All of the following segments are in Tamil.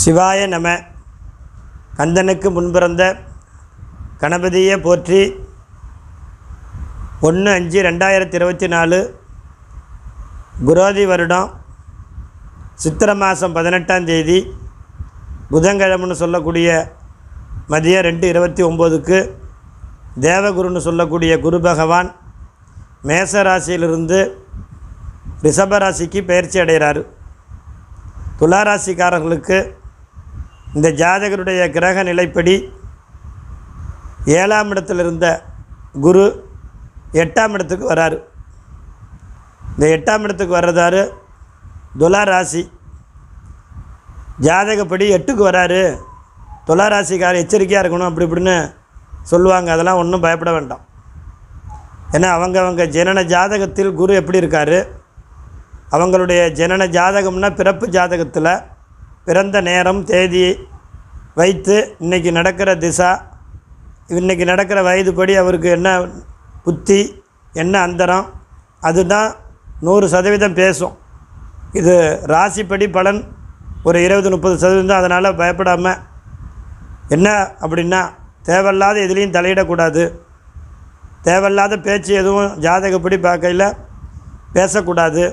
சிவாய நம. கந்தனுக்கு முன்பிறந்த கணபதியை போற்றி. 1/5/2024 குரோதி வருடம் சித்திரை மாதம் 18ஆம் தேதி புதன்கிழமைன்னு சொல்லக்கூடிய மதியம் 2:29க்கு தேவகுருன்னு சொல்லக்கூடிய குரு பகவான் மேசராசியிலிருந்து ரிஷபராசிக்கு பயிற்சி அடைகிறார். துளாராசிக்காரர்களுக்கு இந்த ஜாதகருடைய கிரக நிலைப்படி 7ஆம் இடத்தில் இருந்த குரு 8ஆம் இடத்துக்கு வராரு. இந்த 8ஆம் இடத்துக்கு வர்றதாரு துளாராசி. ஜாதகப்படி 8க்கு வராரு, துளாராசிக்காரர் எச்சரிக்கையாக இருக்கணும் அப்படி இப்படின்னு சொல்லுவாங்க. அதெல்லாம் ஒன்றும் பயப்பட வேண்டாம். ஏன்னா அவங்க ஜனன ஜாதகத்தில் குரு எப்படி இருக்கார், அவங்களுடைய ஜனன ஜாதகம்னா பிறப்பு ஜாதகத்தில் பிறந்த நேரம் தேதி வைத்து இன்றைக்கி நடக்கிற திசா, இன்றைக்கி நடக்கிற வயதுப்படி அவருக்கு என்ன புத்தி என்ன அந்தரம், அதுதான் 100% பேசும். இது ராசிப்படி பலன் ஒரு 20-30% தான். அதனால் பயப்படாமல் என்ன அப்படின்னா தேவையில்லாத எதுலேயும் தலையிடக்கூடாது. தேவையில்லாத பேச்சு எதுவும் ஜாதகப்படி பார்க்கையில் பேசக்கூடாது.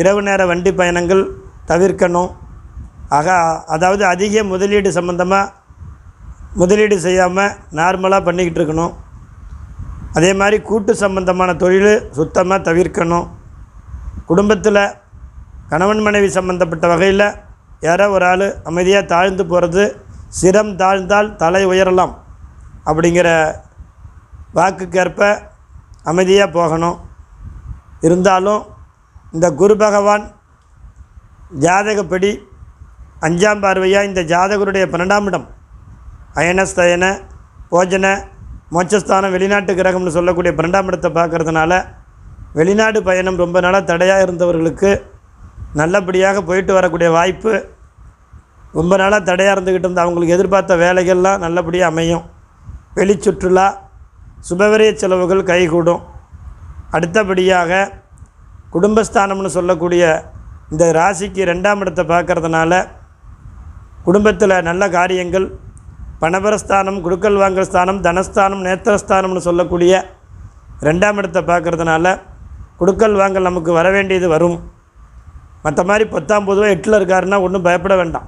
இரவு நேர வண்டி பயணங்கள் தவிர்க்கணும். அதாவது அதிக முதலீடு சம்மந்தமாக முதலீடு செய்யாமல் நார்மலாக பண்ணிக்கிட்டு இருக்கணும். அதே மாதிரி கூட்டு சம்பந்தமான தொழில் சுத்தமாக தவிர்க்கணும். குடும்பத்தில் கணவன் மனைவி சம்மந்தப்பட்ட வகையில் யாரோ ஒரு ஆள் அமைதியாக தாழ்ந்து போகிறது, சிரம் தாழ்ந்தால் தலை உயரலாம் அப்படிங்கிற வாக்குக்கேற்ப அமைதியாக போகணும். இருந்தாலும் இந்த குரு பகவான் ஜாதகப்படி 5ஆம் பார்வையாக இந்த ஜாதகருடைய 12ஆம் இடம் அயனஸ்தயன போஜன மோட்சஸ்தானம் வெளிநாட்டு கிரகம்னு சொல்லக்கூடிய 12ஆம் இடத்தை பார்க்குறதுனால வெளிநாடு பயணம் ரொம்ப நாளாக தடையாக இருந்தவர்களுக்கு நல்லபடியாக போயிட்டு வரக்கூடிய வாய்ப்பு, ரொம்ப நாளாக தடையாக இருந்துக்கிட்டு இருந்த அவங்களுக்கு எதிர்பார்த்த வேலைகள்லாம் நல்லபடியாக அமையும். வெளிச்சுற்றுலா சுபவிரய செலவுகள் கைகூடும். அடுத்தபடியாக குடும்பஸ்தானம்னு சொல்லக்கூடிய இந்த ராசிக்கு 2ஆம் இடத்தை பார்க்குறதுனால குடும்பத்தில் நல்ல காரியங்கள், பணபரஸ்தானம் குடுக்கல் வாங்கல் ஸ்தானம் தனஸ்தானம் நேத்திரஸ்தானம்னு சொல்லக்கூடிய 2ஆம் இடத்தை பார்க்குறதுனால குடுக்கல் வாங்கல் நமக்கு வர வேண்டியது வரும். மற்ற மாதிரி 10ஆம் பொதுவாக 8ல் இருக்காருன்னா ஒன்றும் பயப்பட வேண்டாம்.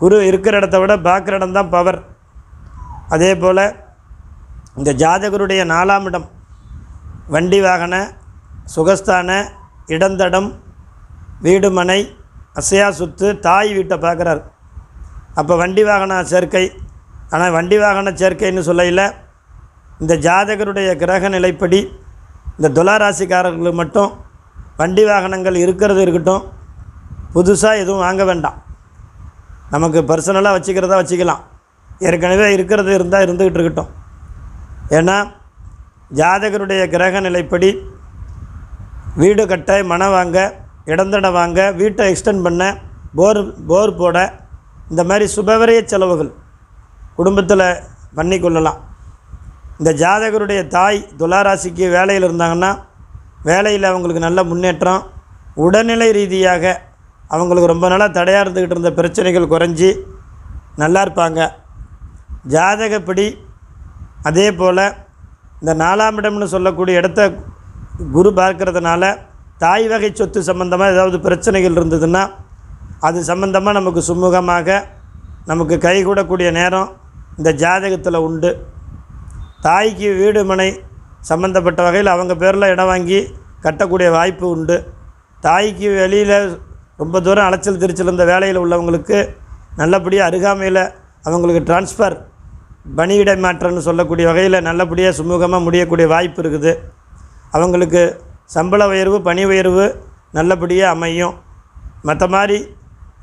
குரு இருக்கிற இடத்த விட பார்க்குற இடம் தான் பவர். அதே போல் இந்த ஜாதகருடைய 4ஆம் இடம் வண்டி வாகன சுகஸ்தான இடந்தடம் வீடு மனை அசையா சொத்து தாய் வீட்டை பார்க்குறார். அப்போ வண்டி வாகன சேர்க்கை. ஆனால் வண்டி வாகன சேர்க்கைன்னு சொல்லையில் இந்த ஜாதகருடைய கிரக நிலைப்படி இந்த துளாராசிக்காரர்களுக்கு மட்டும் வண்டி வாகனங்கள் இருக்கிறது இருக்கட்டும், புதுசாக எதுவும் வாங்க வேண்டாம். நமக்கு பர்சனலாக வச்சுக்கிறதா வச்சுக்கலாம். ஏற்கனவே இருக்கிறது இருந்தால் இருந்துக்கிட்டு இருக்கட்டும். ஏன்னா ஜாதகருடைய கிரக நிலைப்படி வீடு கட்ட, மனை வாங்க, இடந்தடம் வாங்க, வீட்டை எக்ஸ்டெண்ட் பண்ண, போர் போட, இந்த மாதிரி சுபவிரய செலவுகள் குடும்பத்தில் பண்ணிக்கொள்ளலாம். இந்த ஜாதகருடைய தாய் துளாராசிக்கு வேலையில் இருந்தாங்கன்னா வேலையில் அவங்களுக்கு நல்ல முன்னேற்றம், உடல்நிலை ரீதியாக அவங்களுக்கு ரொம்ப நாளாக தடையாக இருந்துக்கிட்டு இருந்த பிரச்சனைகள் குறைஞ்சி நல்லா இருப்பாங்க. ஜாதகப்படி அதே போல் இந்த 4ஆம் இடம்னு சொல்லக்கூடிய இடத்த குரு பார்க்கறதுனால தாய் வகை சொத்து சம்பந்தமாக ஏதாவது பிரச்சனைகள் இருந்ததுன்னா அது சம்பந்தமாக நமக்கு சுமூகமாக நமக்கு கைகூடக்கூடிய நேரம் இந்த ஜாதகத்தில் உண்டு. தாய்க்கு வீடு மனை சம்பந்தப்பட்ட வகையில் அவங்க பேரில் இடம் வாங்கி கட்டக்கூடிய வாய்ப்பு உண்டு. தாய்க்கு வெளியில் ரொம்ப தூரம் அலைச்சல் திருச்சல் இருந்த வேலையில் உள்ளவங்களுக்கு நல்லபடியாக அருகாமையில் அவங்களுக்கு டிரான்ஸ்ஃபர் பணியிடை மாற்றம்னு சொல்லக்கூடிய வகையில் நல்லபடியாக சுமூகமாக முடியக்கூடிய வாய்ப்பு இருக்குது. அவங்களுக்கு சம்பள உயர்வு பணி உயர்வு நல்லபடியாக அமையும். மற்ற மாதிரி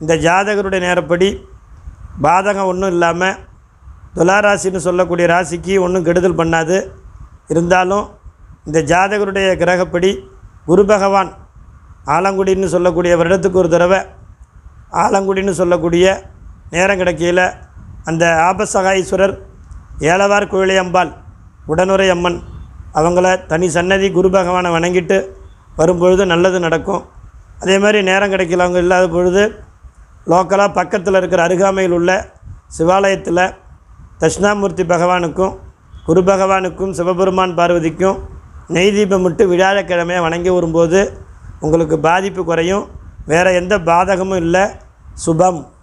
இந்த ஜாதகருடைய நேரப்படி பாதகம் ஒன்றும் இல்லாமல் துளாராசின்னு சொல்லக்கூடிய ராசிக்கு ஒன்றும் கெடுதல் பண்ணாது. இருந்தாலும் இந்த ஜாதகருடைய கிரகப்படி குரு பகவான் ஆலங்குடின்னு சொல்லக்கூடிய வருடத்துக்கு ஒரு தடவை ஆலங்குடின்னு சொல்லக்கூடிய நேரம் கிடைக்கையில் அந்த ஆபசகாயீஸ்வரர் ஏலவார் கோயிலையம்பாள் உடனுரை அம்மன் அவங்கள தனி சன்னதி குரு பகவானை வணங்கிட்டு வரும்பொழுது நல்லது நடக்கும். அதே மாதிரி நேரம் கிடைக்கலவங்க இல்லாத பொழுது லோக்கலாக பக்கத்தில் இருக்கிற அருகாமையில் உள்ள சிவாலயத்தில் தட்சிணாமூர்த்தி பகவானுக்கும் குரு பகவானுக்கும் சிவபெருமான் பார்வதிக்கும் நெய் தீபம் விட்டு வியாழக்கிழமையை வணங்கி வரும்போது உங்களுக்கு பாதிப்பு குறையும். வேறு எந்த பாதகமும் இல்லை. சுபம்.